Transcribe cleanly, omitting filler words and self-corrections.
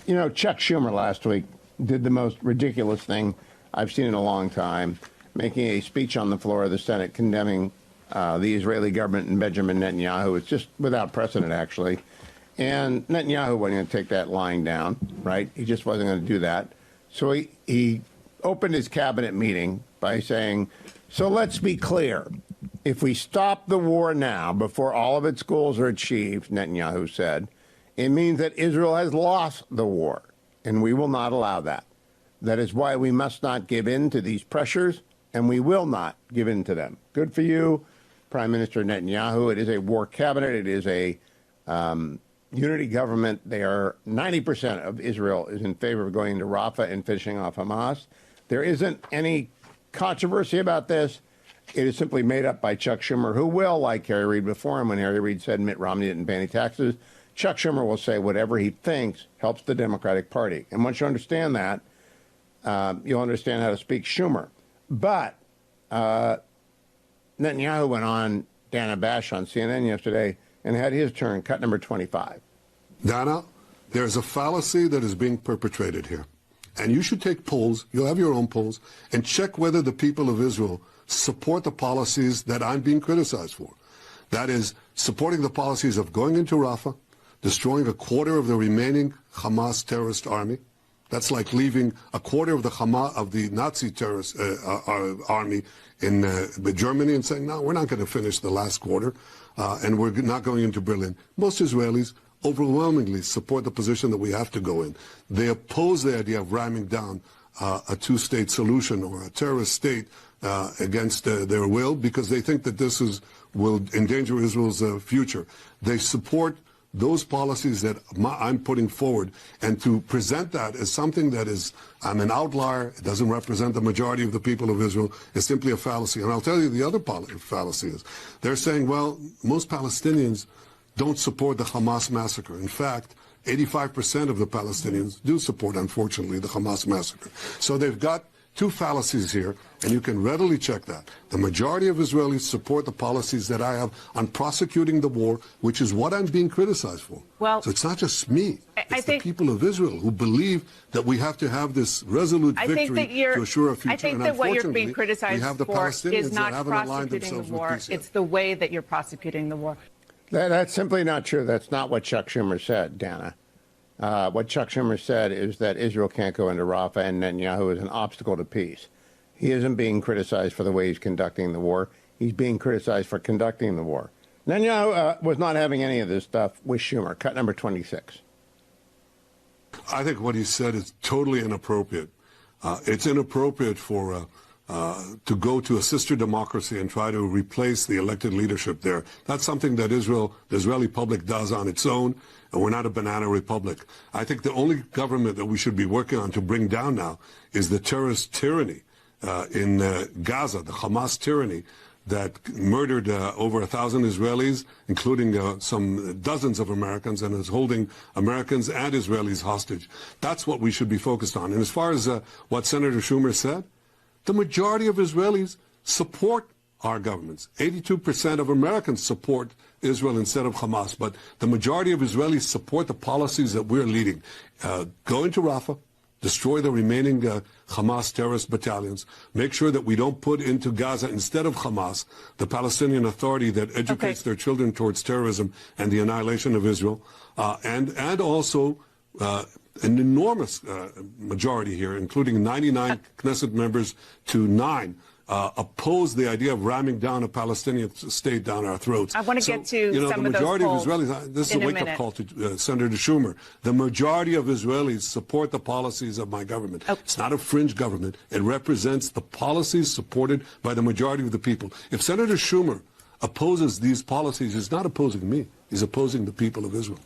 You know, Chuck Schumer last week did the most ridiculous thing I've seen in a long time, making a speech on the floor of the Senate condemning the Israeli government and Benjamin Netanyahu. It's just without precedent, actually. And Netanyahu wasn't going to take that lying down, right? He just wasn't going to do that. So he opened his cabinet meeting by saying, so let's be clear. If we stop the war now, before all of its goals are achieved, Netanyahu said, it means that Israel has lost the war, and we will not allow that. That is why we must not give in to these pressures, and we will not give in to them. Good for you, Prime Minister Netanyahu. It is a war cabinet. It is a unity government. They are 90% of Israel is in favor of going to Rafah and finishing off Hamas. There isn't any controversy about this. It is simply made up by Chuck Schumer, who will, like Harry Reid before him, when Harry Reid said Mitt Romney didn't pay any taxes, Chuck Schumer will say whatever he thinks helps the Democratic Party. And once you understand that, you'll understand how to speak Schumer. But Netanyahu went on Dana Bash on CNN yesterday and had his turn, cut number 25. Dana, there's a fallacy that is being perpetrated here. And you should take polls, you'll have your own polls, and check whether the people of Israel support the policies that I'm being criticized for. That is, supporting the policies of going into Rafah, destroying a quarter of the remaining Hamas terrorist army. That's like leaving a quarter of the Nazi terrorist army in Germany and saying, no, we're not going to finish the last quarter, and we're not going into Berlin. Most Israelis overwhelmingly support the position that we have to go in. They oppose the idea of ramming down a two-state solution or a terrorist state against their will, because they think that this will endanger Israel's future. They support those policies that I'm putting forward, and to present that as something that is, I'm an outlier, it doesn't represent the majority of the people of Israel, is simply a fallacy. And I'll tell you the other fallacy is, they're saying, well, most Palestinians don't support the Hamas massacre. In fact, 85% of the Palestinians do support, unfortunately, the Hamas massacre. So they've got two fallacies here, and you can readily check that. The majority of Israelis support the policies that I have on prosecuting the war, which is what I'm being criticized for. Well, so it's not just me. It's the people of Israel who believe that we have to have this resolute victory to assure a future. I think that what you're being criticized for is not prosecuting the war. It's the way that you're prosecuting the war. That's simply not true. That's not what Chuck Schumer said, Dana. What Chuck Schumer said is that Israel can't go into Rafah and Netanyahu is an obstacle to peace. He isn't being criticized for the way he's conducting the war. He's being criticized for conducting the war. Netanyahu was not having any of this stuff with Schumer. Cut number 26. I think what he said is totally inappropriate. It's inappropriate for to go to a sister democracy and try to replace the elected leadership there. That's something that the Israeli public does on its own, and we're not a banana republic. I think the only government that we should be working on to bring down now is the terrorist tyranny in Gaza, the Hamas tyranny that murdered over 1,000 Israelis, including some dozens of Americans, and is holding Americans and Israelis hostage. That's what we should be focused on. And as far as what Senator Schumer said, the majority of Israelis support our governments. 82% of Americans support Israel instead of Hamas, but the majority of Israelis support the policies that we're leading. Go into Rafah, destroy the remaining Hamas terrorist battalions, make sure that we don't put into Gaza, instead of Hamas, the Palestinian Authority that educates their children towards terrorism and the annihilation of Israel, and also an enormous majority here, including 99 Knesset members to 9, oppose the idea of ramming down a Palestinian state down our throats. I want to get to some of those polls. The majority of Israelis, this is a wake-up call to Senator Schumer. The majority of Israelis support the policies of my government. It's not a fringe government. It represents the policies supported by the majority of the people. If Senator Schumer opposes these policies, he's not opposing me. He's opposing the people of Israel.